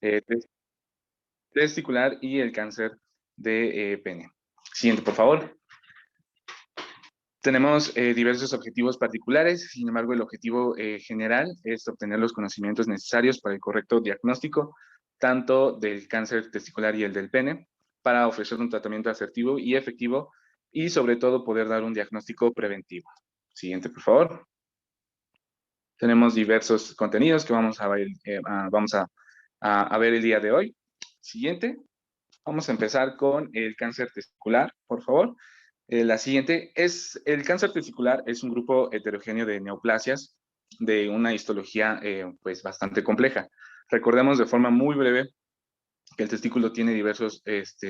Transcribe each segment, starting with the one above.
eh, tes- testicular y el cáncer de pene. Siguiente, por favor. Tenemos diversos objetivos particulares, sin embargo, el objetivo general es obtener los conocimientos necesarios para el correcto diagnóstico, tanto del cáncer testicular y el del pene, para ofrecer un tratamiento asertivo y efectivo y, sobre todo, poder dar un diagnóstico preventivo. Siguiente, por favor. Tenemos diversos contenidos que vamos a ver, a ver el día de hoy. Siguiente. Vamos a empezar con el cáncer testicular, por favor. La siguiente es, el cáncer testicular es un grupo heterogéneo de neoplasias de una histología pues bastante compleja. Recordemos de forma muy breve que el testículo tiene diversos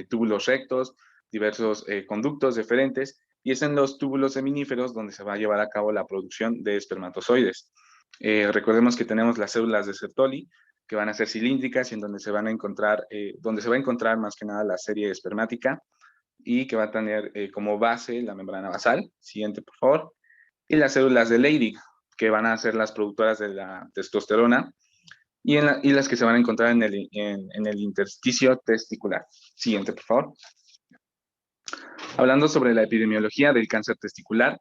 túbulos rectos, diversos conductos deferentes, y es en los túbulos seminíferos donde se va a llevar a cabo la producción de espermatozoides. Recordemos que tenemos las células de Sertoli, que van a ser cilíndricas y en donde se van a encontrar, donde se va a encontrar más que nada la serie espermática y que va a tener como base la membrana basal. Siguiente, por favor. Y las células de Leydig, que van a ser las productoras de la testosterona y las que se van a encontrar en el intersticio testicular. Siguiente, por favor. Hablando sobre la epidemiología del cáncer testicular,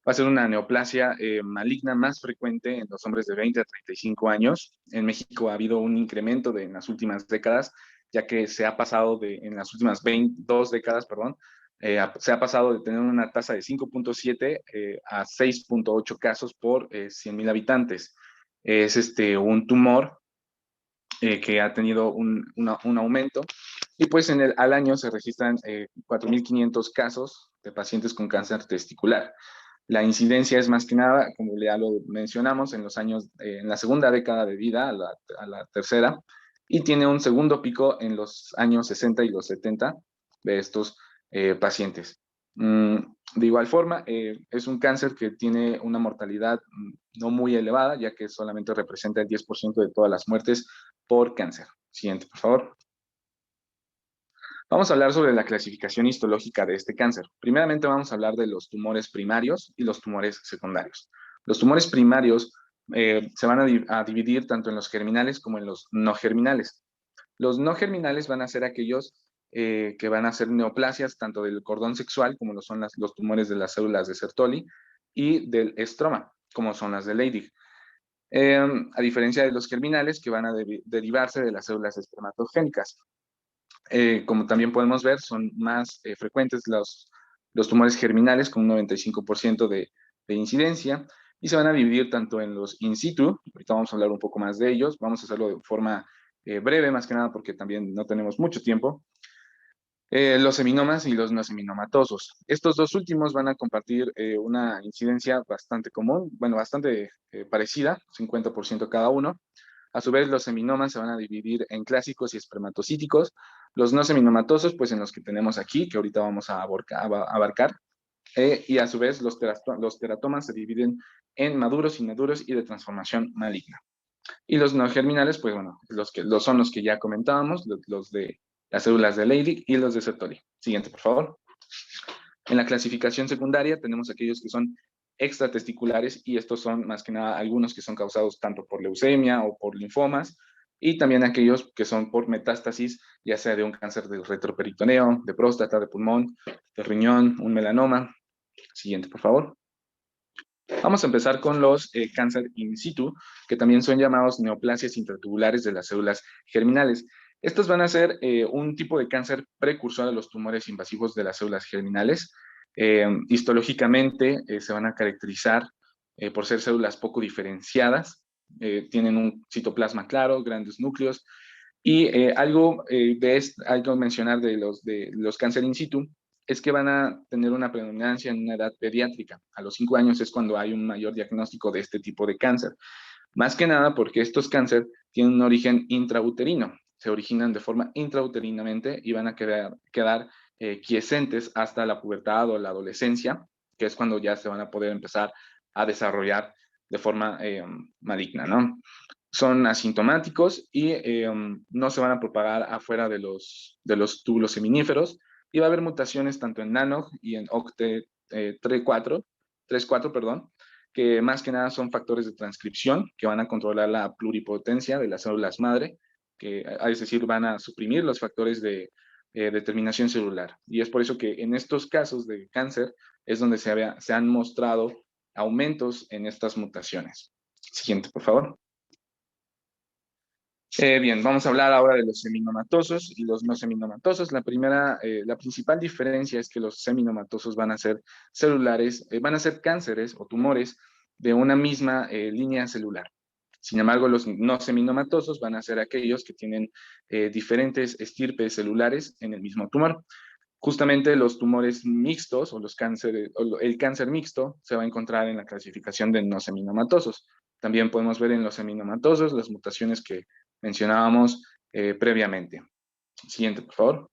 va a ser una neoplasia maligna más frecuente en los hombres de 20 a 35 años. En México ha habido un incremento en las últimas décadas, ya que se ha pasado en las últimas 2 décadas, perdón, se ha pasado de tener una tasa de 5.7 a 6.8 casos por 100.000 habitantes. Es un tumor que ha tenido un aumento y pues al año se registran 4.500 casos de pacientes con cáncer testicular. La incidencia es más que nada, como ya lo mencionamos, en los años, en la segunda década de vida, a la tercera, y tiene un segundo pico en los años 60 y los 70 de estos pacientes. De igual forma, es un cáncer que tiene una mortalidad no muy elevada, ya que solamente representa el 10% de todas las muertes por cáncer. Siguiente, por favor. Vamos a hablar sobre la clasificación histológica de este cáncer. Primeramente vamos a hablar de los tumores primarios y los tumores secundarios. Los tumores primarios se van a dividir tanto en los germinales como en los no germinales. Los no germinales van a ser aquellos que van a ser neoplasias tanto del cordón sexual, como lo son los tumores de las células de Sertoli, y del estroma, como son las de Leydig. A diferencia de los germinales, que van a derivarse de las células espermatogénicas. Como también podemos ver, son más frecuentes los tumores germinales con un 95% de incidencia y se van a dividir tanto en los in situ, ahorita vamos a hablar un poco más de ellos, vamos a hacerlo de forma breve, más que nada porque también no tenemos mucho tiempo, los seminomas y los no seminomatosos. Estos dos últimos van a compartir una incidencia bastante común, bueno, bastante parecida, 50% cada uno. A su vez, los seminomas se van a dividir en clásicos y espermatocíticos. Los no seminomatosos, pues en los que tenemos aquí, que ahorita vamos a abarcar. Y a su vez, los teratomas se dividen en maduros, inmaduros y de transformación maligna. Y los no germinales, pues bueno, son los que ya comentábamos, los de las células de Leydig y los de Sertoli. Siguiente, por favor. En la clasificación secundaria tenemos aquellos que son extratesticulares y estos son más que nada algunos que son causados tanto por leucemia o por linfomas y también aquellos que son por metástasis, ya sea de un cáncer del retroperitoneo, de próstata, de pulmón, de riñón, un melanoma. Siguiente, por favor. Vamos a empezar con los cáncer in situ, que también son llamados neoplasias intratubulares de las células germinales. Estos van a ser un tipo de cáncer precursor a los tumores invasivos de las células germinales. Histológicamente se van a caracterizar por ser células poco diferenciadas, tienen un citoplasma claro, grandes núcleos, y algo mencionar de los cáncer in situ es que van a tener una predominancia en una edad pediátrica. A los 5 años es cuando hay un mayor diagnóstico de este tipo de cáncer. Más que nada porque estos cáncer tienen un origen intrauterino. Se originan de forma intrauterinamente y van a quedar quiescentes hasta la pubertad o la adolescencia, que es cuando ya se van a poder empezar a desarrollar de forma maligna, ¿no? Son asintomáticos y no se van a propagar afuera de los túbulos seminíferos y va a haber mutaciones tanto en NANOG y en OCT34, perdón, que más que nada son factores de transcripción que van a controlar la pluripotencia de las células madre es decir, van a suprimir los factores de determinación celular. Y es por eso que en estos casos de cáncer es donde se han mostrado aumentos en estas mutaciones. Siguiente, por favor. Bien, vamos a hablar ahora de los seminomatosos y los no seminomatosos. La principal diferencia es que los seminomatosos van a ser celulares, van a ser cánceres o tumores de una misma línea celular. Sin embargo, los no seminomatosos van a ser aquellos que tienen diferentes estirpes celulares en el mismo tumor. Justamente los tumores mixtos o los cánceres, o el cáncer mixto se va a encontrar en la clasificación de no seminomatosos. También podemos ver en los seminomatosos las mutaciones que mencionábamos previamente. Siguiente, por favor.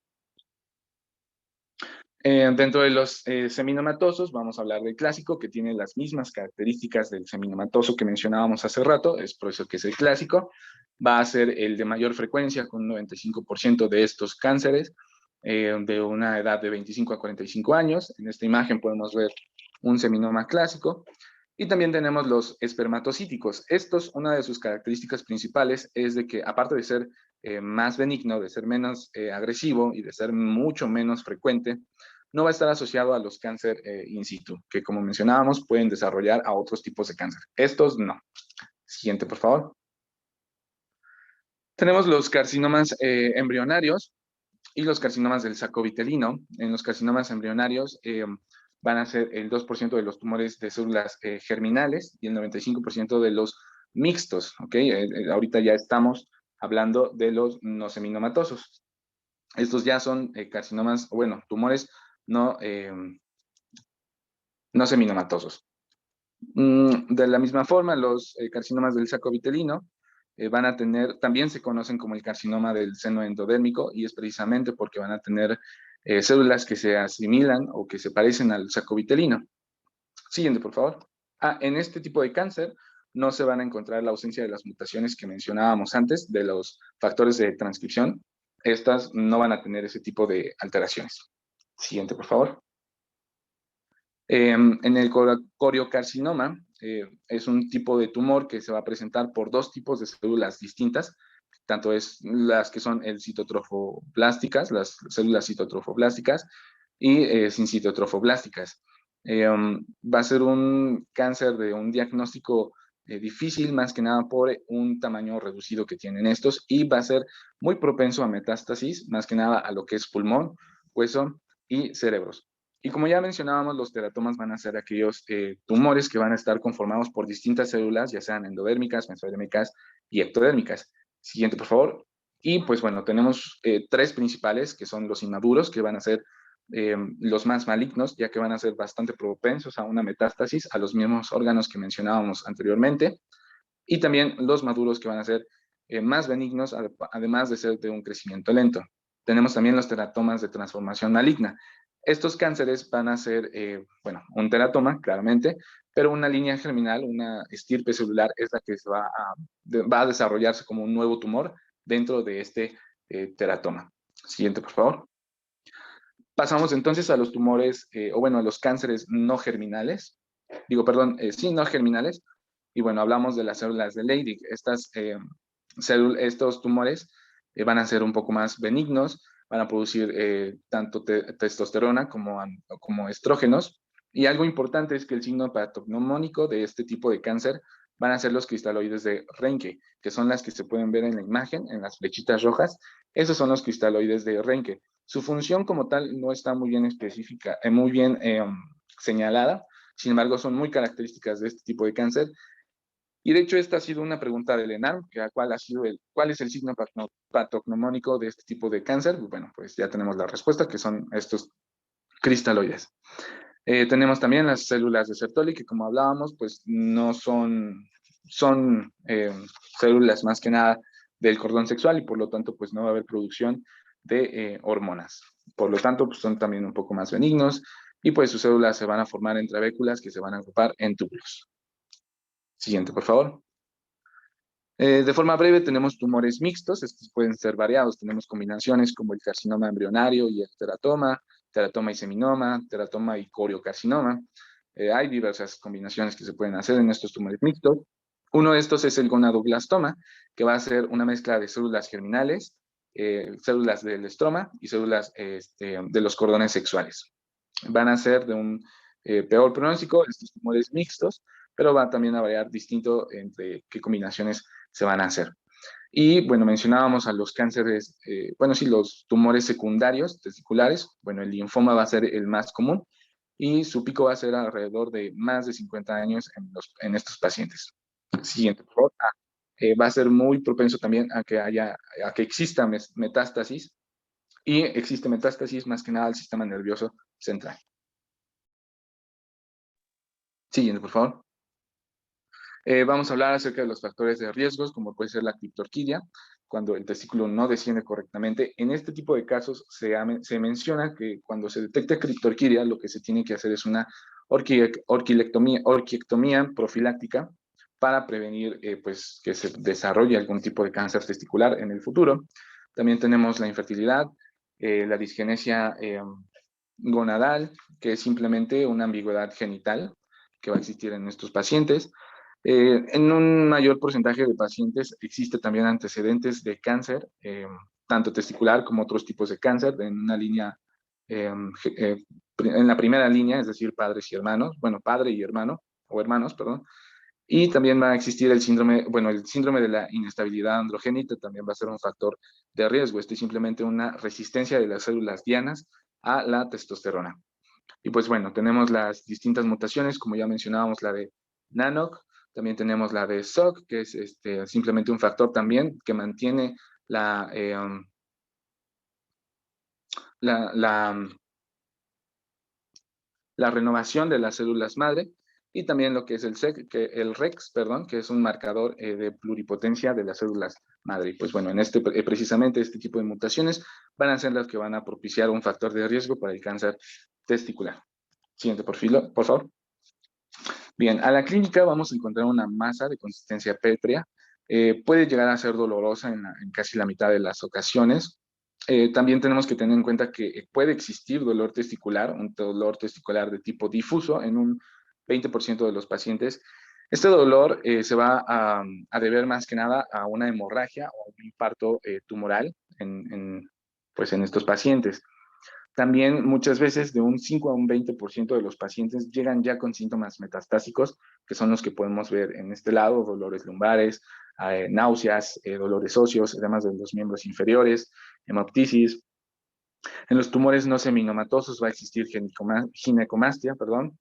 Dentro de los seminomatosos vamos a hablar del clásico, que tiene las mismas características del seminomatoso que mencionábamos hace rato, es por eso que es el clásico. Va a ser el de mayor frecuencia, con un 95% de estos cánceres, de una edad de 25 a 45 años. En esta imagen podemos ver un seminoma clásico. Y también tenemos los espermatocíticos. Estos, una de sus características principales es de que, aparte de ser más benigno, de ser menos agresivo y de ser mucho menos frecuente, no va a estar asociado a los cáncer in situ, que como mencionábamos, pueden desarrollar a otros tipos de cáncer. Estos no. Siguiente, por favor. Tenemos los carcinomas embrionarios y los carcinomas del saco vitelino. En los carcinomas embrionarios van a ser el 2% de los tumores de células germinales y el 95% de los mixtos, ¿ok? Ahorita ya estamos hablando de los no seminomatosos. Estos ya son carcinomas, bueno, tumores no, no seminomatosos. De la misma forma, los carcinomas del saco vitelino van a tener, también se conocen como el carcinoma del seno endodérmico, y es precisamente porque van a tener células que se asimilan o que se parecen al saco vitelino. Siguiente, por favor. En este tipo de cáncer no se van a encontrar la ausencia de las mutaciones que mencionábamos antes, de los factores de transcripción. Estas no van a tener ese tipo de alteraciones. Siguiente, por favor. En el coriocarcinoma es un tipo de tumor que se va a presentar por dos tipos de células distintas, tanto es las que son el citotrofoblásticas, las células citotrofoblásticas y sin citotrofoblásticas. Va a ser un cáncer de un diagnóstico difícil, más que nada por un tamaño reducido que tienen estos, y va a ser muy propenso a metástasis, más que nada a lo que es pulmón, hueso y cerebros. Y como ya mencionábamos, los teratomas van a ser aquellos tumores que van a estar conformados por distintas células, ya sean endodérmicas, mesodérmicas y ectodérmicas. Siguiente, por favor. Y pues bueno, tenemos tres principales, que son los inmaduros, que van a ser los más malignos, ya que van a ser bastante propensos a una metástasis a los mismos órganos que mencionábamos anteriormente. Y también los maduros, que van a ser más benignos, además de ser de un crecimiento lento. Tenemos también los teratomas de transformación maligna. Estos cánceres van a ser, bueno, un teratoma, claramente, pero una línea germinal, una estirpe celular, es la que va a desarrollarse como un nuevo tumor dentro de este teratoma. Siguiente, por favor. Pasamos entonces a los tumores, o bueno, a los cánceres no germinales. Sí, no germinales. Y bueno, hablamos de las células de Leydig. Estos tumores van a ser un poco más benignos, van a producir tanto testosterona como estrógenos. Y algo importante es que el signo patognomónico de este tipo de cáncer van a ser los cristaloides de Reinke, que son las que se pueden ver en la imagen, en las flechitas rojas. Esos son los cristaloides de Reinke. Su función como tal no está muy bien específica, muy bien señalada. Sin embargo, son muy características de este tipo de cáncer. Y de hecho, esta ha sido una pregunta del ENARM, ¿cuál es el signo patognomónico de este tipo de cáncer? Bueno, pues ya tenemos la respuesta, que son estos cristaloides. Tenemos también las células de Sertoli, que como hablábamos, pues no son células más que nada del cordón sexual, y por lo tanto, pues no va a haber producción de hormonas. Por lo tanto, pues son también un poco más benignos, y pues sus células se van a formar en trabéculas que se van a agrupar en túbulos. Siguiente, por favor. De forma breve, tenemos tumores mixtos. Estos pueden ser variados. Tenemos combinaciones como el carcinoma embrionario y el teratoma y seminoma, teratoma y coriocarcinoma. Hay diversas combinaciones que se pueden hacer en estos tumores mixtos. Uno de estos es el gonadoblastoma, que va a ser una mezcla de células germinales, células del estroma y células de los cordones sexuales. Van a ser de un peor pronóstico, estos tumores mixtos, pero va también a variar distinto entre qué combinaciones se van a hacer. Y bueno, mencionábamos a los cánceres, sí, los tumores secundarios testiculares. Bueno, el linfoma va a ser el más común y su pico va a ser alrededor de más de 50 años en estos pacientes. Siguiente, por favor. Va a ser muy propenso también a que exista metástasis, y existe metástasis más que nada al sistema nervioso central. Siguiente, por favor. Vamos a hablar acerca de los factores de riesgos, como puede ser la criptorquidia, cuando el testículo no desciende correctamente. En este tipo de casos se menciona que cuando se detecta criptorquidia, lo que se tiene que hacer es una orquiectomía profiláctica para prevenir pues, que se desarrolle algún tipo de cáncer testicular en el futuro. También tenemos la infertilidad, la disgenesia gonadal, que es simplemente una ambigüedad genital que va a existir en estos pacientes. En un mayor porcentaje de pacientes existe también antecedentes de cáncer, tanto testicular como otros tipos de cáncer, en una línea, en la primera línea, es decir, padres y hermanos, bueno, padre y hermano, o hermanos, perdón. Y también va a existir el síndrome de la inestabilidad androgénita, también va a ser un factor de riesgo. Esto es simplemente una resistencia de las células dianas a la testosterona. Y pues bueno, tenemos las distintas mutaciones, como ya mencionábamos, la de NANOC, también tenemos la de SOC, que es simplemente un factor también que mantiene la, la, la renovación de las células madre, y también lo que es el REX, perdón, que es un marcador de pluripotencia de las células madre. Y pues bueno, precisamente este tipo de mutaciones van a ser las que van a propiciar un factor de riesgo para el cáncer testicular. Siguiente por favor. Bien, a la clínica vamos a encontrar una masa de consistencia pétrea. Puede llegar a ser dolorosa en casi la mitad de las ocasiones. También tenemos que tener en cuenta que puede existir dolor testicular, un dolor testicular de tipo difuso en un 20% de los pacientes. Este dolor se va a deber más que nada a una hemorragia o un infarto tumoral pues en estos pacientes. También muchas veces de un 5 a un 20% de los pacientes llegan ya con síntomas metastásicos, que son los que podemos ver en este lado: dolores lumbares, náuseas, dolores óseos, además de los miembros inferiores, hemoptisis. En los tumores no seminomatosos va a existir ginecomastia, perdón,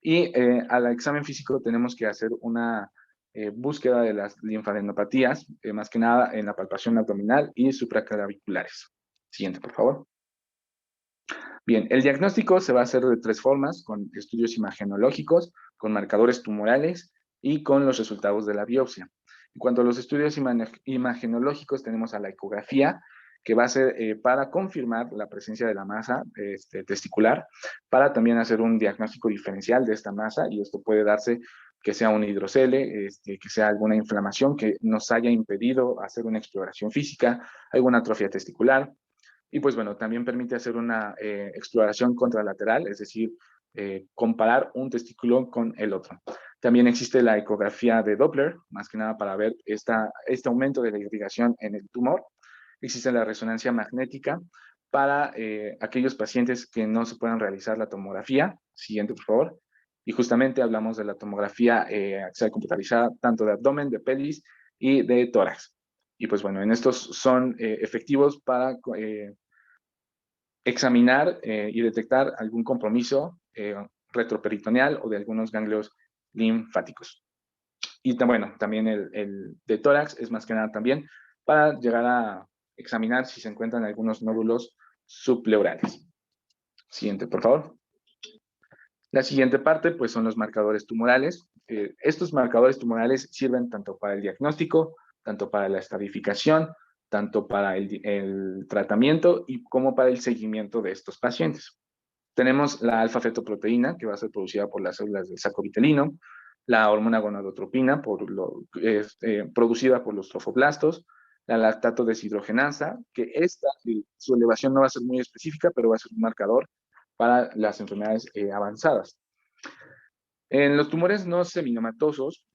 y al examen físico tenemos que hacer una búsqueda de las linfadenopatías, más que nada en la palpación abdominal y supraclaviculares. Siguiente, por favor. Bien, el diagnóstico se va a hacer de tres formas: con estudios imagenológicos, con marcadores tumorales y con los resultados de la biopsia. En cuanto a los estudios imagenológicos, tenemos a la ecografía, que va a ser para confirmar la presencia de la masa testicular, para también hacer un diagnóstico diferencial de esta masa, y esto puede darse que sea un hidrocele, que sea alguna inflamación que nos haya impedido hacer una exploración física, alguna atrofia testicular. Y pues bueno, también permite hacer una exploración contralateral, es decir, comparar un testículo con el otro. También existe la ecografía de Doppler, más que nada para ver este aumento de la irrigación en el tumor. Existe la resonancia magnética para aquellos pacientes que no se puedan realizar la tomografía. Siguiente, por favor. Y justamente hablamos de la tomografía axial computarizada, tanto de abdomen, de pelvis y de tórax. Y pues bueno, en estos son efectivos para examinar y detectar algún compromiso retroperitoneal o de algunos ganglios linfáticos. Y bueno, también el de tórax es más que nada también para llegar a examinar si se encuentran algunos nódulos subpleurales. Siguiente, por favor. La siguiente parte, pues, son los marcadores tumorales. Estos marcadores tumorales sirven tanto para el diagnóstico, tanto para la estadificación, tanto para el tratamiento y como para el seguimiento de estos pacientes. Tenemos la alfa-fetoproteína, que va a ser producida por las células del saco vitelino, la hormona gonadotropina, producida por los trofoblastos, la lactato deshidrogenasa, que su elevación no va a ser muy específica, pero va a ser un marcador para las enfermedades avanzadas. En los tumores no seminomatosos,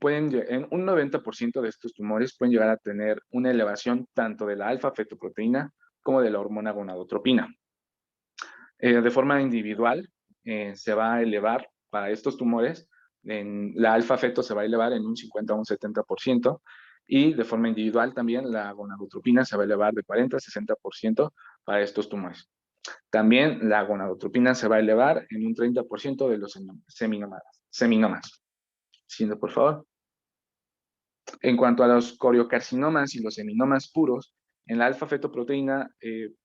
en un 90% de estos tumores pueden llegar a tener una elevación tanto de la alfa-fetoproteína como de la hormona gonadotropina. De forma individual, se va a elevar para estos tumores, la alfa-feto se va a elevar en un 50 a un 70%, y de forma individual también la gonadotropina se va a elevar de 40 a 60% para estos tumores. También la gonadotropina se va a elevar en un 30% de los seminomas. Siguiente, por favor. En cuanto a los coriocarcinomas y los seminomas puros, en la alfa-fetoproteína,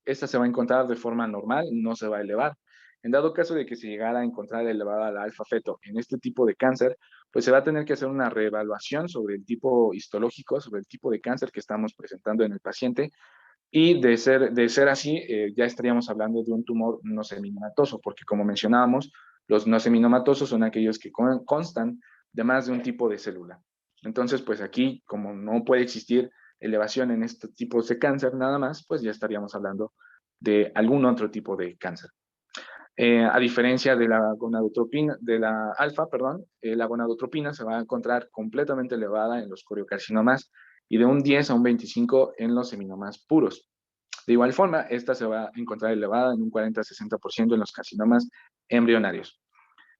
esta se va a encontrar de forma normal, no se va a elevar. En dado caso de que se llegara a encontrar elevada la alfa-feto en este tipo de cáncer, pues se va a tener que hacer una reevaluación sobre el tipo histológico, sobre el tipo de cáncer que estamos presentando en el paciente, y de ser así, ya estaríamos hablando de un tumor no seminomatoso, porque como mencionábamos, los no seminomatosos son aquellos que constan de más de un tipo de célula. Entonces, pues aquí, como no puede existir elevación en estos tipos de cáncer nada más, pues ya estaríamos hablando de algún otro tipo de cáncer. A diferencia de la gonadotropina, de la alfa, perdón, la gonadotropina se va a encontrar completamente elevada en los coriocarcinomas y de un 10 a un 25 en los seminomas puros. De igual forma, esta se va a encontrar elevada en un 40 a 60% en los carcinomas embrionarios.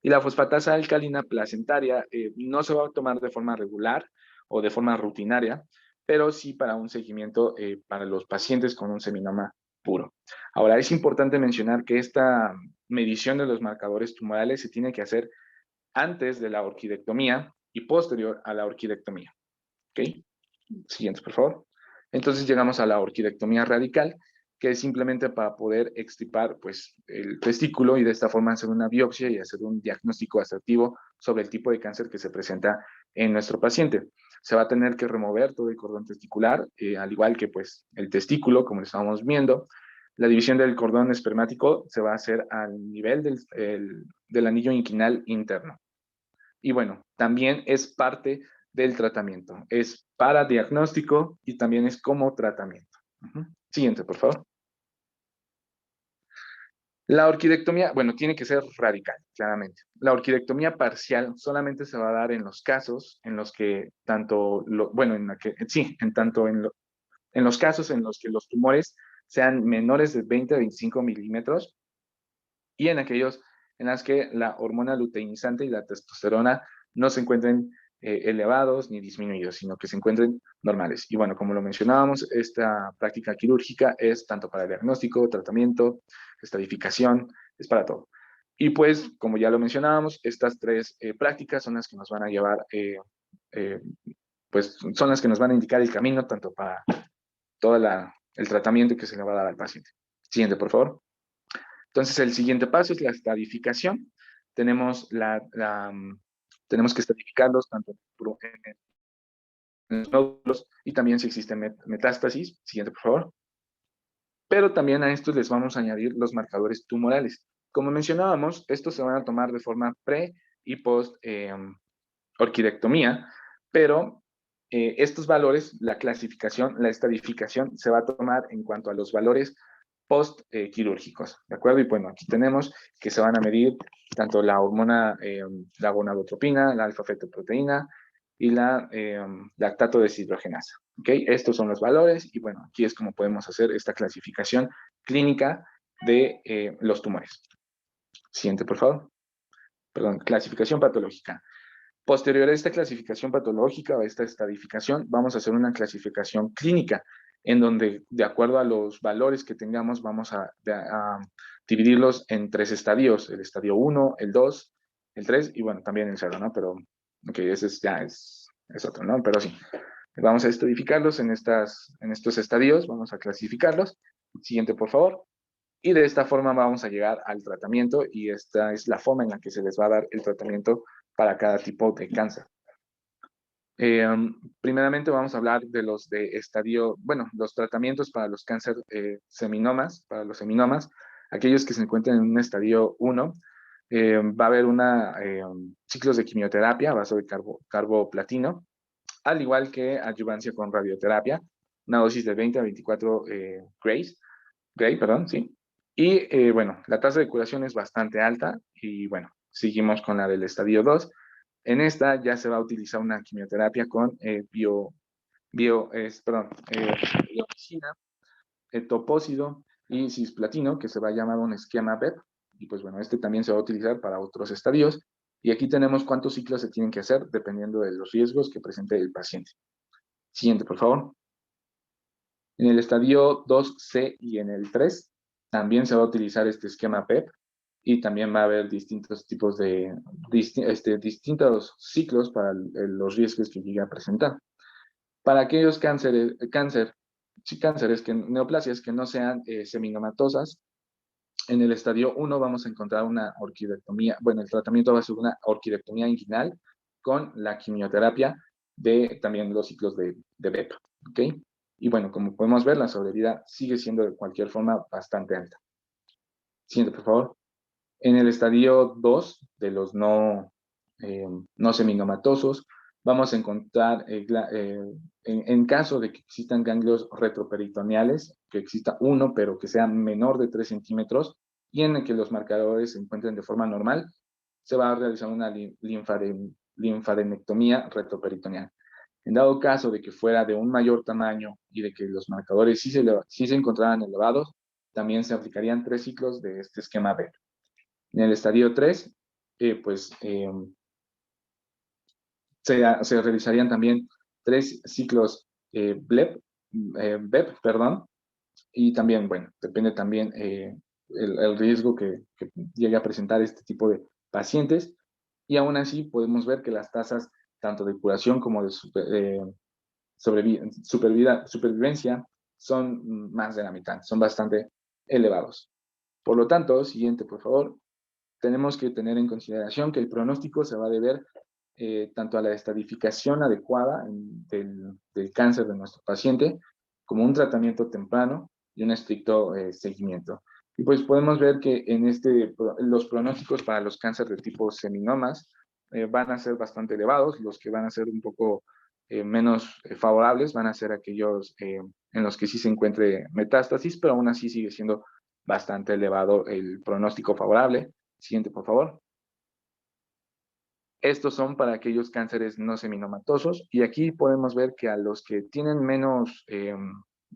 Y la fosfatasa alcalina placentaria no se va a tomar de forma regular o de forma rutinaria, pero sí para un seguimiento para los pacientes con un seminoma puro. Ahora, es importante mencionar que esta medición de los marcadores tumorales se tiene que hacer antes de la orquidectomía y posterior a la orquidectomía. ¿Ok? Siguiente, por favor. Entonces llegamos a la orquidectomía radical, que es simplemente para poder extirpar pues, el testículo y de esta forma hacer una biopsia y hacer un diagnóstico asertivo sobre el tipo de cáncer que se presenta en nuestro paciente. Se va a tener que remover todo el cordón testicular, al igual que pues, el testículo, como lo estábamos viendo. La división del cordón espermático se va a hacer al nivel del anillo inguinal interno. Y bueno, también es parte del tratamiento. Es para diagnóstico y también es como tratamiento. Siguiente, por favor. La orquidectomía, bueno, tiene que ser radical, claramente. La orquidectomía parcial solamente se va a dar en los casos en los que tanto, bueno, en los casos en los que los tumores sean menores de 20 a 25 milímetros y en aquellos en las que la hormona luteinizante y la testosterona no se encuentren elevados ni disminuidos, sino que se encuentren normales. Y bueno, como lo mencionábamos, esta práctica quirúrgica es tanto para diagnóstico, tratamiento, estadificación, es para todo. Y pues, como ya lo mencionábamos, estas tres prácticas son las que nos van a llevar, eh, pues son las que nos van a indicar el camino tanto para todo el tratamiento que se le va a dar al paciente. Siguiente, por favor. Entonces, el siguiente paso es la estadificación. Tenemos, tenemos que estadificarlos tanto en los nódulos y también si existe metástasis. Siguiente, por favor. Pero también a estos les vamos a añadir los marcadores tumorales. Como mencionábamos, estos se van a tomar de forma pre y post orquidectomía, pero estos valores, la clasificación, la estadificación, se va a tomar en cuanto a los valores post-quirúrgicos, ¿de acuerdo? Y bueno, aquí tenemos que se van a medir tanto la hormona, la gonadotropina, la alfa-fetoproteína y la lactato deshidrogenasa, ¿ok? Estos son los valores y bueno, aquí es como podemos hacer esta clasificación clínica de los tumores. Siguiente, por favor. Perdón, clasificación patológica. Posterior a esta clasificación patológica o a esta estadificación, vamos a hacer una clasificación clínica, en donde, de acuerdo a los valores que tengamos, vamos a dividirlos en tres estadios: el estadio 1, el 2, el 3 y bueno, también el 0, ¿no? Pero, ok, ese ya es otro, ¿no? Pero sí, vamos a estadificarlos en estos estadios, vamos a clasificarlos. Siguiente, por favor. Y de esta forma vamos a llegar al tratamiento y esta es la forma en la que se les va a dar el tratamiento para cada tipo de cáncer. Primeramente vamos a hablar de los de estadio, bueno, los tratamientos para los cáncer seminomas, para los seminomas, aquellos que se encuentran en un estadio 1, va a haber ciclos de quimioterapia a base de carboplatino, al igual que adyuvancia con radioterapia, una dosis de 20 a 24 Gray, perdón, sí. Y bueno, la tasa de curación es bastante alta y bueno, seguimos con la del estadio 2, En esta ya se va a utilizar una quimioterapia con biopsina, topósido y cisplatino, que se va a llamar un esquema BEP. Y pues bueno, este también se va a utilizar para otros estadios. Y aquí tenemos cuántos ciclos se tienen que hacer dependiendo de los riesgos que presente el paciente. Siguiente, por favor. En el estadio 2C y en el 3 también se va a utilizar este esquema PEP y también va a haber distintos tipos de, distintos ciclos para los riesgos que llegue a presentar. Para aquellos neoplasias que no sean seminomatosas, en el estadio 1 vamos a encontrar una orquidectomía, bueno, el tratamiento va a ser una orquidectomía inguinal con la quimioterapia de también los ciclos de BEP, ¿ok? Y bueno, como podemos ver, la sobrevida sigue siendo de cualquier forma bastante alta. Siguiente, por favor. En el estadio 2 de los no seminomatosos, vamos a encontrar, en caso de que existan ganglios retroperitoneales, que exista uno, pero que sea menor de 3 centímetros, y en el que los marcadores se encuentren de forma normal, se va a realizar una linfadenectomía retroperitoneal. En dado caso de que fuera de un mayor tamaño y de que los marcadores sí se encontraran elevados, también se aplicarían 3 ciclos de este esquema B. En el estadio 3, se realizarían también 3 ciclos BEP, perdón, y también, bueno, depende también el riesgo que llegue a presentar este tipo de pacientes, y aún así podemos ver que las tasas tanto de curación como de supervivencia son más de la mitad, son bastante elevados. Por lo tanto, siguiente, por favor, tenemos que tener en consideración que el pronóstico se va a deber tanto a la estadificación adecuada del cáncer de nuestro paciente, como un tratamiento temprano y un estricto seguimiento. Y pues podemos ver que los pronósticos para los cánceres de tipo seminomas van a ser bastante elevados. Los que van a ser un poco menos favorables van a ser aquellos en los que sí se encuentre metástasis, pero aún así sigue siendo bastante elevado el pronóstico favorable. Siguiente, por favor. Estos son para aquellos cánceres no seminomatosos, y aquí podemos ver que a los que tienen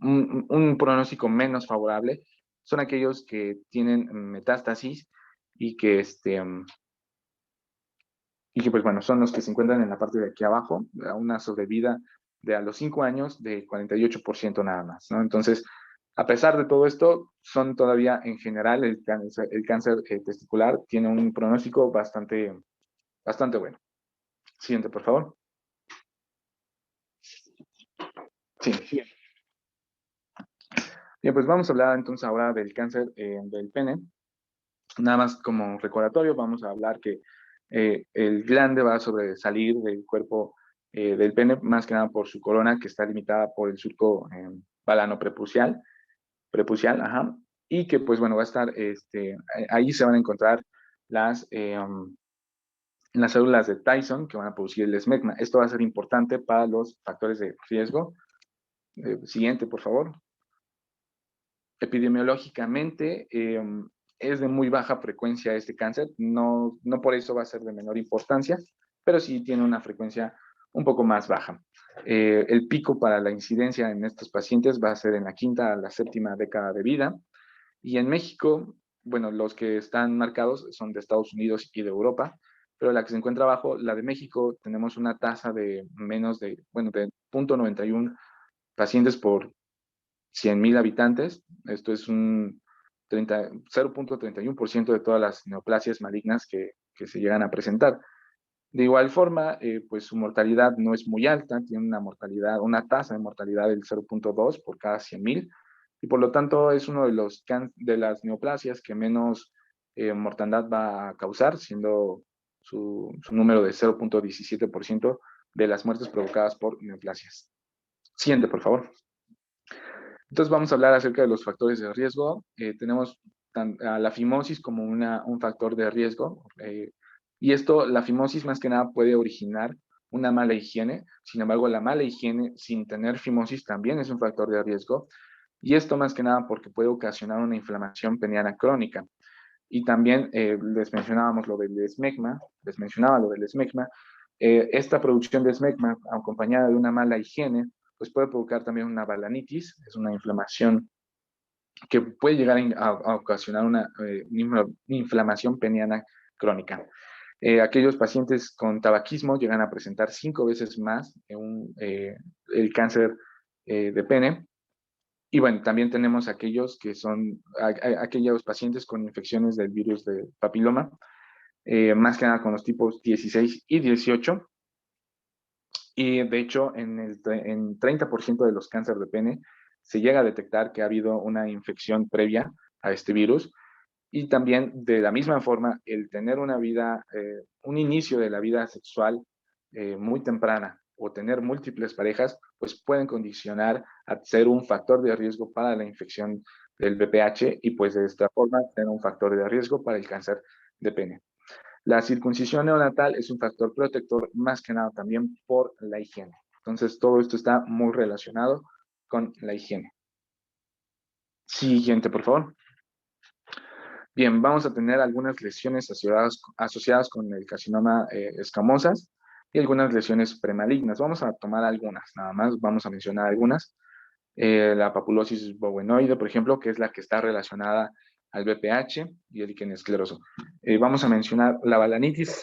un pronóstico menos favorable son aquellos que tienen metástasis y que pues bueno, son los que se encuentran en la parte de aquí abajo, a una sobrevida de a los 5 años de 48% nada más, ¿no? Entonces, a pesar de todo esto, son todavía en general el cáncer testicular tiene un pronóstico bastante bueno. Siguiente, por favor. Sí. Bien, pues vamos a hablar entonces ahora del cáncer del pene. Nada más como recordatorio, vamos a hablar que el glande va a sobresalir del cuerpo del pene, más que nada por su corona, que está limitada por el surco balano prepucial, ajá, y que pues bueno, va a estar, ahí se van a encontrar las, las células de Tyson que van a producir el esmegma. Esto va a ser importante para los factores de riesgo. Siguiente, por favor. Epidemiológicamente es de muy baja frecuencia este cáncer, no por eso va a ser de menor importancia, pero sí tiene una frecuencia un poco más baja. El pico para la incidencia en estos pacientes va a ser en la 5ª a la 7ª década de vida, y en México, bueno, los que están marcados son de Estados Unidos y de Europa, pero la que se encuentra abajo, la de México, tenemos una tasa de menos de 0.91 pacientes por 100,000 habitantes. Esto es un 0.31% de todas las neoplasias malignas que se llegan a presentar. De igual forma, pues su mortalidad no es muy alta, tiene una tasa de mortalidad del 0.2 por cada 100,000, y por lo tanto es uno de las neoplasias que menos mortandad va a causar, siendo su número de 0.17% de las muertes provocadas por neoplasias. Siguiente, por favor. Entonces vamos a hablar acerca de los factores de riesgo. Tenemos a la fimosis como un factor de riesgo, y la fimosis más que nada puede originar una mala higiene. Sin embargo, la mala higiene sin tener fimosis también es un factor de riesgo, y esto más que nada porque puede ocasionar una inflamación peniana crónica. Y también les mencionaba lo del esmegma, Esta producción de esmegma, acompañada de una mala higiene, pues puede provocar también una balanitis, es una inflamación que puede llegar a ocasionar una inflamación peniana crónica. Aquellos pacientes con tabaquismo llegan a presentar 5 veces más el cáncer de pene. Y bueno, también tenemos aquellos que son aquellos pacientes con infecciones del virus de papiloma, más que nada con los tipos 16 y 18. Y de hecho, en 30% de los cánceres de pene se llega a detectar que ha habido una infección previa a este virus. Y también, de la misma forma, el tener un inicio de la vida sexual muy temprana o tener múltiples parejas, pues pueden condicionar a ser un factor de riesgo para la infección del VPH y pues de esta forma ser un factor de riesgo para el cáncer de pene. La circuncisión neonatal es un factor protector más que nada también por la higiene. Entonces, todo esto está muy relacionado con la higiene. Siguiente, por favor. Bien, vamos a tener algunas lesiones asociadas con el carcinoma escamosas y algunas lesiones premalignas. Vamos a tomar algunas, nada más, vamos a mencionar algunas. La papulosis bowenoide, por ejemplo, que es la que está relacionada al BPH y el líquen escleroso. Vamos a mencionar la balanitis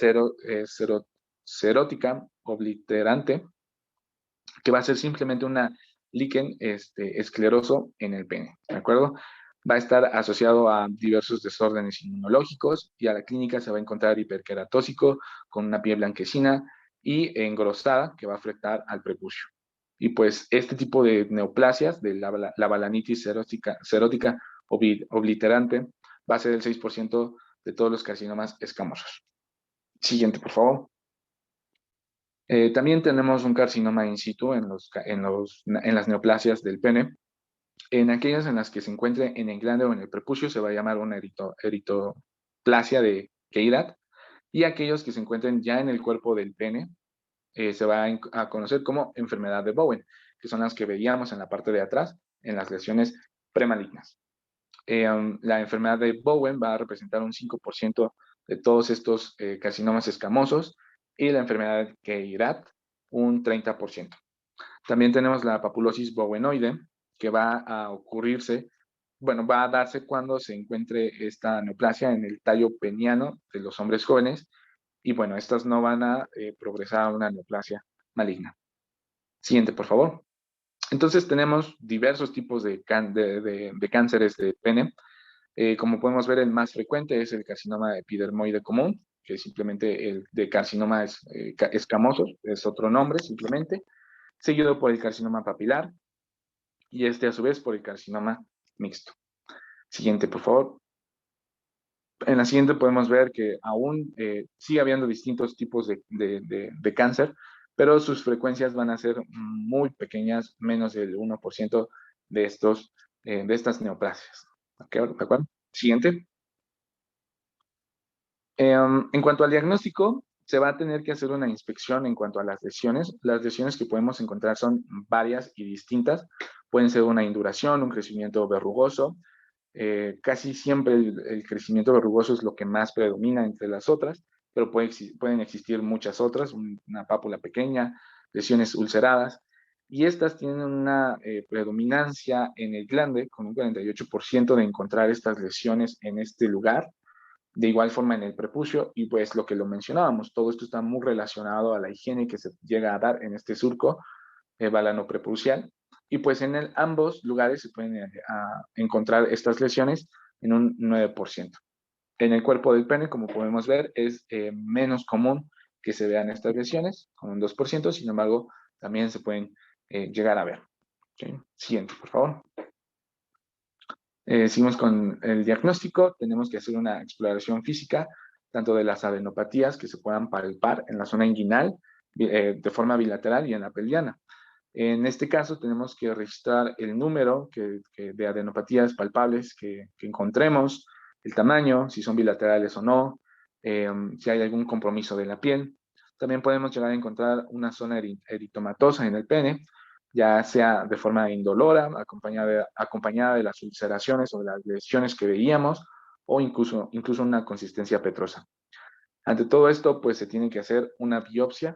serótica obliterante, que va a ser simplemente una líquen escleroso en el pene, ¿de acuerdo? Va a estar asociado a diversos desórdenes inmunológicos y a la clínica se va a encontrar hiperqueratóxico con una piel blanquecina y engrosada que va a afectar al prepucio. Y pues este tipo de neoplasias de la balanitis serótica obliterante va a ser el 6% de todos los carcinomas escamosos. Siguiente, por favor. También tenemos un carcinoma in situ en las neoplasias del pene. En aquellas en las que se encuentre en el glande o en el prepucio se va a llamar una eritoplasia de Queyrat. Y aquellos que se encuentren ya en el cuerpo del pene se va a conocer como enfermedad de Bowen, que son las que veíamos en la parte de atrás, en las lesiones premalignas. La enfermedad de Bowen va a representar un 5% de todos estos carcinomas escamosos y la enfermedad de Queyrat un 30%. También tenemos la papulosis bowenoide, que va a va a darse cuando se encuentre esta neoplasia en el tallo peniano de los hombres jóvenes y bueno, estas no van a progresar a una neoplasia maligna. Siguiente, por favor. Entonces tenemos diversos tipos de cánceres de pene. Como podemos ver, el más frecuente es el carcinoma epidermoide común, que simplemente el de carcinoma escamoso, es otro nombre simplemente, seguido por el carcinoma papilar y este a su vez por el carcinoma mixto. Siguiente, por favor. En la siguiente podemos ver que aún sigue habiendo distintos tipos de cáncer, pero sus frecuencias van a ser muy pequeñas, menos del 1% de estas neoplasias. ¿De acuerdo? Siguiente. En cuanto al diagnóstico, se va a tener que hacer una inspección en cuanto a las lesiones. Las lesiones que podemos encontrar son varias y distintas. Pueden ser una induración, un crecimiento verrugoso. Casi siempre el crecimiento verrugoso es lo que más predomina entre las otras, pero pueden existir muchas otras, una pápula pequeña, lesiones ulceradas. Y estas tienen una predominancia en el glande, con un 48% de encontrar estas lesiones en este lugar. De igual forma en el prepucio, y pues lo que lo mencionábamos, todo esto está muy relacionado a la higiene que se llega a dar en este surco balanoprepucial, y pues en ambos lugares se pueden encontrar estas lesiones en un 9%. En el cuerpo del pene, como podemos ver, es menos común que se vean estas lesiones, con un 2%, sin embargo, también se pueden llegar a ver. ¿Okay? Siguiente, por favor. Seguimos con el diagnóstico. Tenemos que hacer una exploración física, tanto de las adenopatías que se puedan palpar en la zona inguinal de forma bilateral y en la pelviana. En este caso tenemos que registrar el número de adenopatías palpables que encontremos, el tamaño, si son bilaterales o no, si hay algún compromiso de la piel. También podemos llegar a encontrar una zona eritomatosa en el pene, ya sea de forma indolora, acompañada de las ulceraciones o de las lesiones que veíamos, o incluso una consistencia petrosa. Ante todo esto, pues se tiene que hacer una biopsia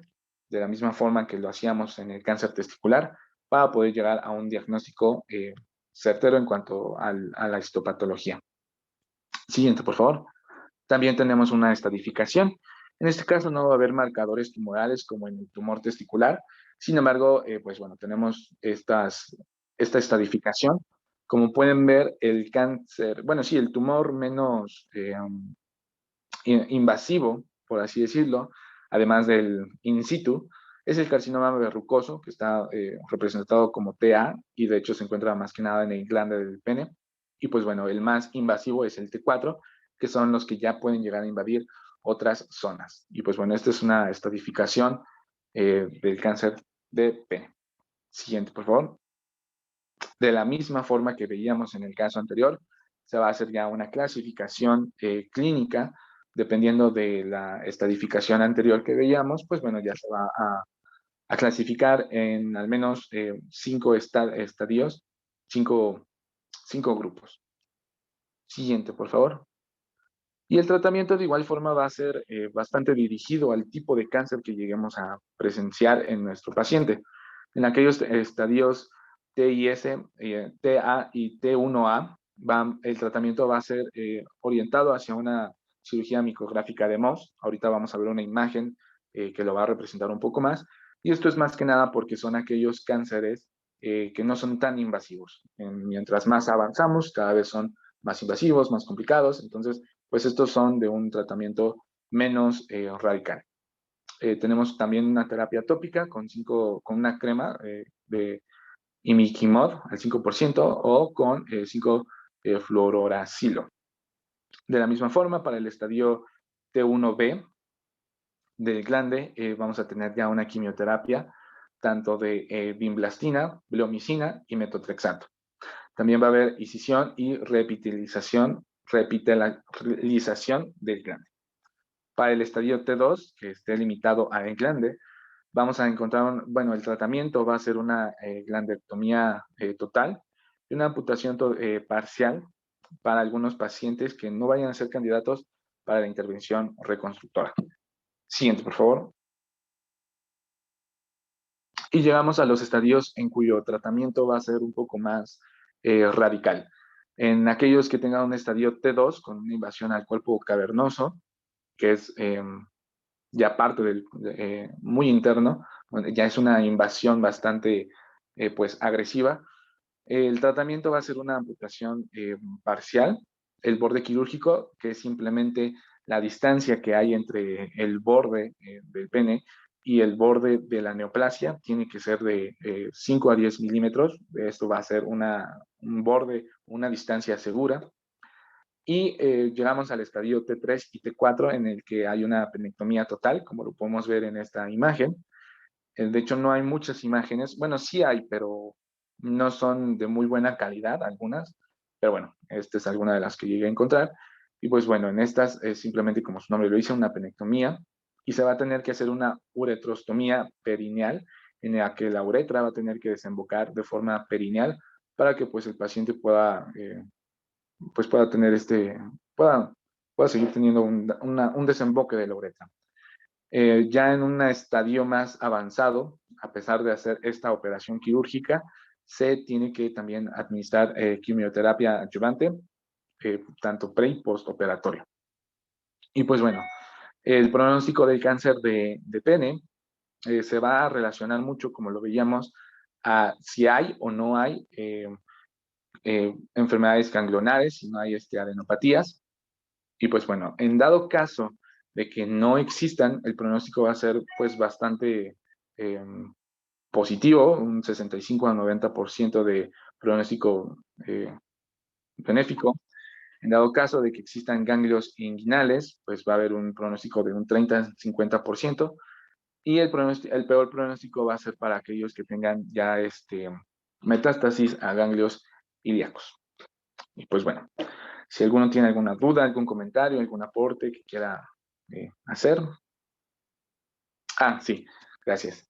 de la misma forma que lo hacíamos en el cáncer testicular para poder llegar a un diagnóstico certero en cuanto a la histopatología. Siguiente, por favor. También tenemos una estadificación. En este caso no va a haber marcadores tumorales como en el tumor testicular. Sin embargo, pues bueno, tenemos esta estadificación. Como pueden ver, el cáncer, bueno, sí, el tumor menos invasivo, por así decirlo, además del in situ, es el carcinoma verrucoso, que está representado como TA, y de hecho se encuentra más que nada en el glande del pene. Y pues bueno, el más invasivo es el T4, que son los que ya pueden llegar a invadir otras zonas. Y pues bueno, esta es una estadificación del cáncer de pene. Siguiente, por favor. De la misma forma que veíamos en el caso anterior, se va a hacer ya una clasificación clínica, dependiendo de la estadificación anterior que veíamos, pues bueno, ya se va a clasificar en al menos 5 estadios, cinco, 5 grupos. Siguiente, por favor. Y el tratamiento de igual forma va a ser bastante dirigido al tipo de cáncer que lleguemos a presenciar en nuestro paciente. En aquellos estadios T y S, TA y T1A, el tratamiento va a ser orientado hacia una cirugía micrográfica de Mohs. Ahorita vamos a ver una imagen que lo va a representar un poco más. Y esto es más que nada porque son aquellos cánceres que no son tan invasivos. Mientras más avanzamos, cada vez son más invasivos, más complicados. Entonces, pues estos son de un tratamiento menos radical. Tenemos también una terapia tópica con una crema de imiquimod al 5% o con 5-fluororacilo. De la misma forma, para el estadio T1B del glande, vamos a tener ya una quimioterapia tanto de vinblastina, bleomicina y metotrexato. También va a haber incisión y repitalización del glande. Para el estadio T2, que esté limitado al glande, vamos a encontrar, bueno, el tratamiento va a ser una glandectomía total y una amputación parcial para algunos pacientes que no vayan a ser candidatos para la intervención reconstructora. Siguiente, por favor. Y llegamos a los estadios en cuyo tratamiento va a ser un poco más radical. En aquellos que tengan un estadio T2 con una invasión al cuerpo cavernoso, que es ya parte del muy interno, ya es una invasión bastante pues agresiva. El tratamiento va a ser una amputación parcial, el borde quirúrgico, que es simplemente la distancia que hay entre el borde del pene y el borde de la neoplasia, tiene que ser de 5 a 10 milímetros. Esto va a ser un borde, una distancia segura. Y llegamos al estadio T3 y T4 en el que hay una penectomía total, como lo podemos ver en esta imagen. De hecho, no hay muchas imágenes. Bueno, sí hay, pero no son de muy buena calidad algunas. Pero bueno, esta es alguna de las que llegué a encontrar. Y pues bueno, en estas es simplemente como su nombre lo dice, una penectomía. Y se va a tener que hacer una uretrostomía perineal, en la que la uretra va a tener que desembocar de forma perineal para que pues el paciente pueda tener pueda seguir teniendo un desemboque de la uretra. Ya en un estadio más avanzado, a pesar de hacer esta operación quirúrgica, se tiene que también administrar quimioterapia adyuvante, tanto pre y postoperatorio. Y pues bueno, el pronóstico del cáncer de pene se va a relacionar mucho, como lo veíamos, a si hay o no hay enfermedades ganglionares, si no hay adenopatías. Y pues bueno, en dado caso de que no existan, el pronóstico va a ser pues bastante eh, positivo, un 65 a 90% de pronóstico benéfico. En dado caso de que existan ganglios inguinales, pues va a haber un pronóstico de un 30-50%. Y el peor pronóstico va a ser para aquellos que tengan ya metástasis a ganglios ilíacos. Y pues bueno, si alguno tiene alguna duda, algún comentario, algún aporte que quiera hacer. Ah, sí, gracias.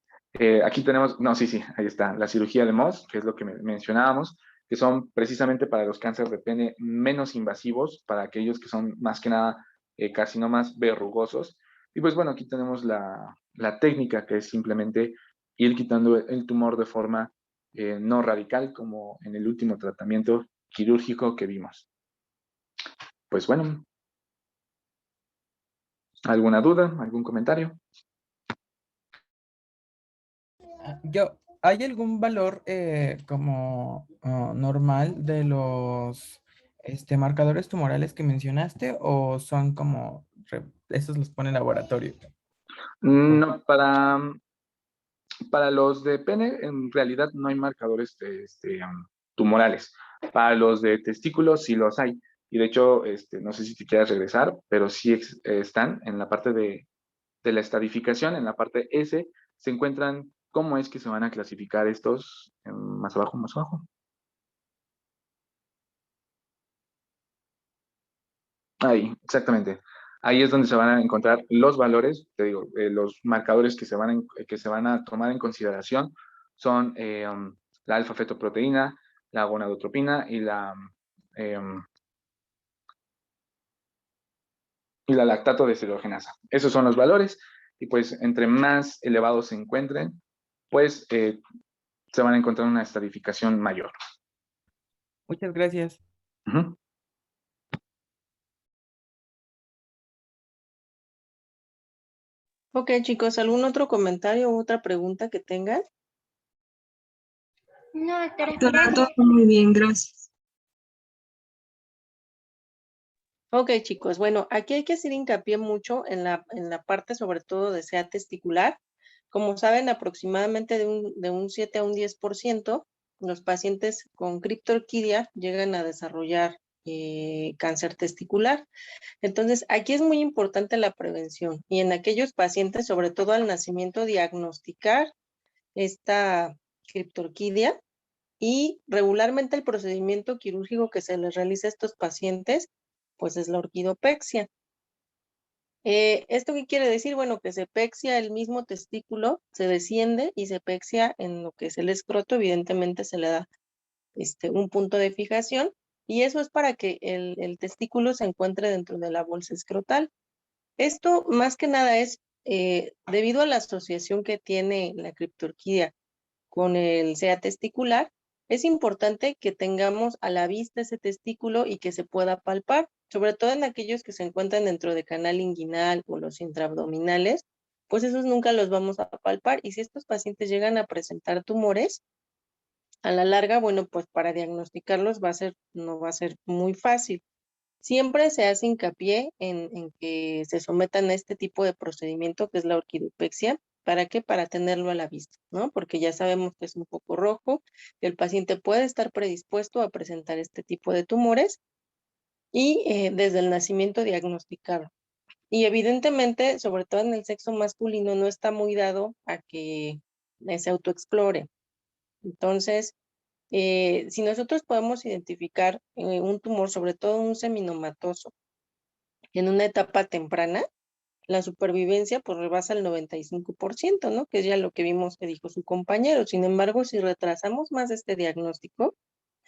Aquí tenemos, no, sí, ahí está, la cirugía de Mohs, que es lo que mencionábamos, que son precisamente para los cánceres de pene menos invasivos, para aquellos que son más que nada carcinomas verrugosos. Y pues bueno, aquí tenemos la técnica, que es simplemente ir quitando el tumor de forma no radical, como en el último tratamiento quirúrgico que vimos. Pues bueno, ¿alguna duda? ¿Algún comentario? ¿Hay algún valor como normal de los marcadores tumorales que mencionaste o son como, esos los pone el laboratorio? No, para los de pene, en realidad no hay marcadores tumorales. Para los de testículos sí los hay. Y de hecho, no sé si te quieras regresar, pero sí están en la parte de la estadificación, en la parte S, se encuentran cómo es que se van a clasificar estos, más abajo, más abajo. Ahí, exactamente. Ahí es donde se van a encontrar los valores, te digo, los marcadores que se van a tomar en consideración son la alfa-fetoproteína, la gonadotropina y la lactato deshidrogenasa. Esos son los valores y pues entre más elevados se encuentren, pues se van a encontrar una estadificación mayor. Muchas gracias. Ujú. Ok, chicos, ¿algún otro comentario u otra pregunta que tengan? No, doctora, Todo gracias. muy bien, gracias. Ok, chicos, bueno, aquí hay que hacer hincapié mucho en la parte sobre todo de sea testicular. Como saben, aproximadamente de un 7 a un 10%, los pacientes con criptorquidia llegan a desarrollar cáncer testicular. Entonces, aquí es muy importante la prevención y en aquellos pacientes, sobre todo al nacimiento, diagnosticar esta criptorquidia y regularmente el procedimiento quirúrgico que se les realiza a estos pacientes, pues es la orquidopexia. ¿Esto qué quiere decir? Bueno, que se pexia el mismo testículo, se desciende y se pexia en lo que es el escroto, evidentemente se le da un punto de fijación y eso es para que el testículo se encuentre dentro de la bolsa escrotal. Esto más que nada es debido a la asociación que tiene la criptorquidia con el sea testicular, es importante que tengamos a la vista ese testículo y que se pueda palpar, sobre todo en aquellos que se encuentran dentro de canal inguinal o los intraabdominales, pues esos nunca los vamos a palpar y si estos pacientes llegan a presentar tumores, a la larga, bueno, pues para diagnosticarlos no va a ser muy fácil. Siempre se hace hincapié en que se sometan a este tipo de procedimiento que es la orquidopexia. ¿Para qué? Para tenerlo a la vista, ¿no? Porque ya sabemos que es un poco rojo, que el paciente puede estar predispuesto a presentar este tipo de tumores y desde el nacimiento diagnosticarlo. Y evidentemente, sobre todo en el sexo masculino, no está muy dado a que se autoexplore. Entonces, si nosotros podemos identificar un tumor, sobre todo un seminomatoso, en una etapa temprana, la supervivencia pues rebasa el 95%, ¿no? Que es ya lo que vimos que dijo su compañero. Sin embargo, si retrasamos más este diagnóstico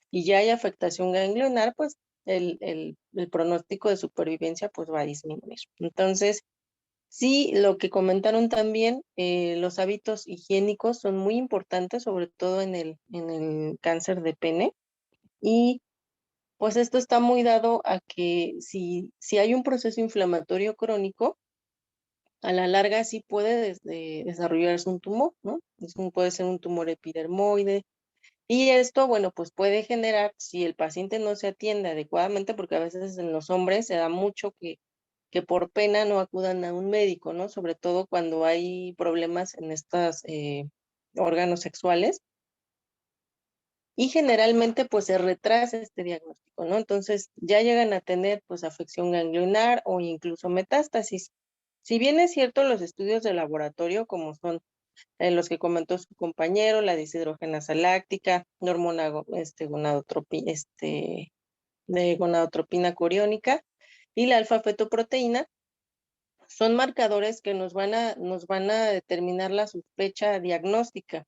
y ya hay afectación ganglionar, pues el pronóstico de supervivencia pues va a disminuir. Entonces, sí, lo que comentaron también, los hábitos higiénicos son muy importantes, sobre todo en el cáncer de pene. Y pues esto está muy dado a que si hay un proceso inflamatorio crónico, a la larga sí puede desarrollarse un tumor, ¿no? Puede ser un tumor epidermoide. Y esto, bueno, pues puede generar, si el paciente no se atiende adecuadamente, porque a veces en los hombres se da mucho que por pena no acudan a un médico, ¿no? Sobre todo cuando hay problemas en estos órganos sexuales. Y generalmente pues se retrasa este diagnóstico, ¿no? Entonces ya llegan a tener pues afección ganglionar o incluso metástasis. Si bien es cierto los estudios de laboratorio como son los que comentó su compañero, la deshidrogenasa láctica, la hormona de gonadotropina coriónica y la alfa-fetoproteína, son marcadores que nos van a determinar la sospecha diagnóstica.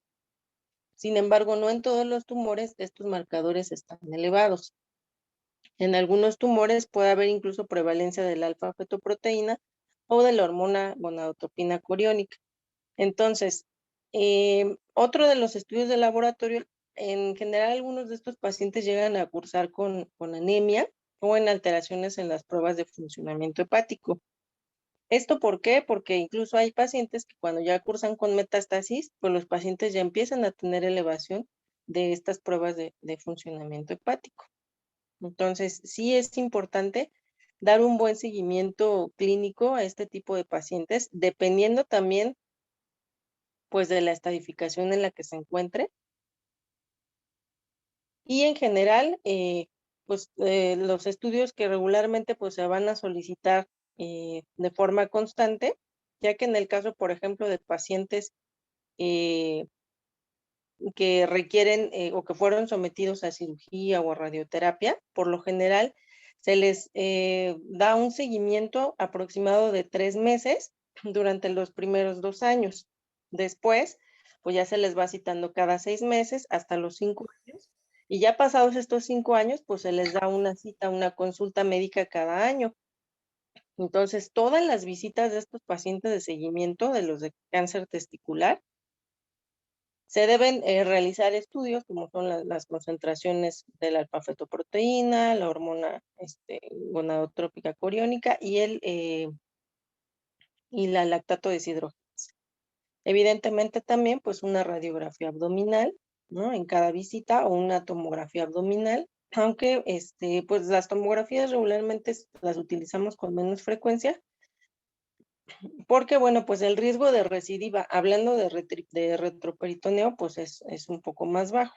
Sin embargo, no en todos los tumores estos marcadores están elevados. En algunos tumores puede haber incluso prevalencia de la alfa-fetoproteína, o de la hormona gonadotropina coriónica. Entonces, otro de los estudios de laboratorio, en general algunos de estos pacientes llegan a cursar con anemia o en alteraciones en las pruebas de funcionamiento hepático. ¿Esto por qué? Porque incluso hay pacientes que cuando ya cursan con metástasis, pues los pacientes ya empiezan a tener elevación de estas pruebas de funcionamiento hepático. Entonces, sí es importante dar un buen seguimiento clínico a este tipo de pacientes, dependiendo también, pues, de la estadificación en la que se encuentre. Y en general, pues, los estudios que regularmente, pues, se van a solicitar de forma constante, ya que en el caso, por ejemplo, de pacientes eh, que requieren o que fueron sometidos a cirugía o a radioterapia, por lo general se les da un seguimiento aproximado de 3 meses durante los primeros 2 años. Después, pues ya se les va citando cada 6 meses hasta los 5 años. Y ya pasados estos 5 años, pues se les da una cita, una consulta médica cada año. Entonces, todas las visitas de estos pacientes de seguimiento, de los de cáncer testicular, se deben realizar estudios como son las concentraciones de la alfa-fetoproteína, la hormona gonadotrópica coriónica y la lactato deshidrogenasa. Evidentemente también pues una radiografía abdominal, ¿no? En cada visita o una tomografía abdominal, aunque pues las tomografías regularmente las utilizamos con menos frecuencia, porque, bueno, pues el riesgo de recidiva, hablando de retroperitoneo, pues es un poco más bajo.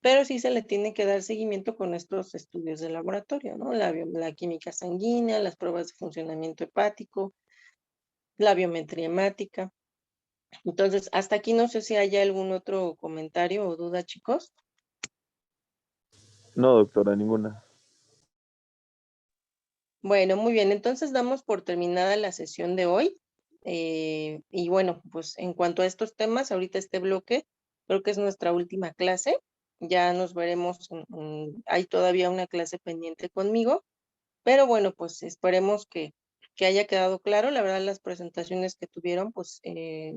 Pero sí se le tiene que dar seguimiento con estos estudios de laboratorio, ¿no? La química sanguínea, las pruebas de funcionamiento hepático, la biometría hemática. Entonces, hasta aquí no sé si hay algún otro comentario o duda, chicos. No, doctora, ninguna. Bueno, muy bien. Entonces damos por terminada la sesión de hoy. Y bueno, pues en cuanto a estos temas, ahorita este bloque, creo que es nuestra última clase. Ya nos veremos, hay todavía una clase pendiente conmigo, pero bueno, pues esperemos que haya quedado claro. La verdad, las presentaciones que tuvieron, pues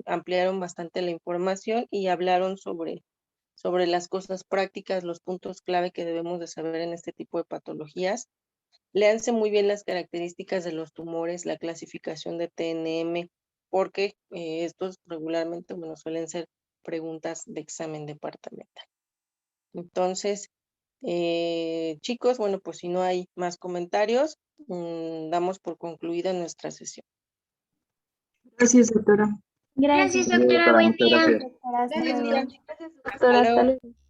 ampliaron bastante la información y hablaron sobre las cosas prácticas, los puntos clave que debemos de saber en este tipo de patologías. Léanse muy bien las características de los tumores, la clasificación de TNM, porque estos regularmente, bueno, suelen ser preguntas de examen departamental. Entonces, chicos, bueno, pues si no hay más comentarios, damos por concluida nuestra sesión. Gracias, doctora. Gracias, Sí, doctora. doctora, Buen muchas día. gracias. Doctora, hasta Buen luego. día, chicos. Doctora, Hasta hasta luego. luego.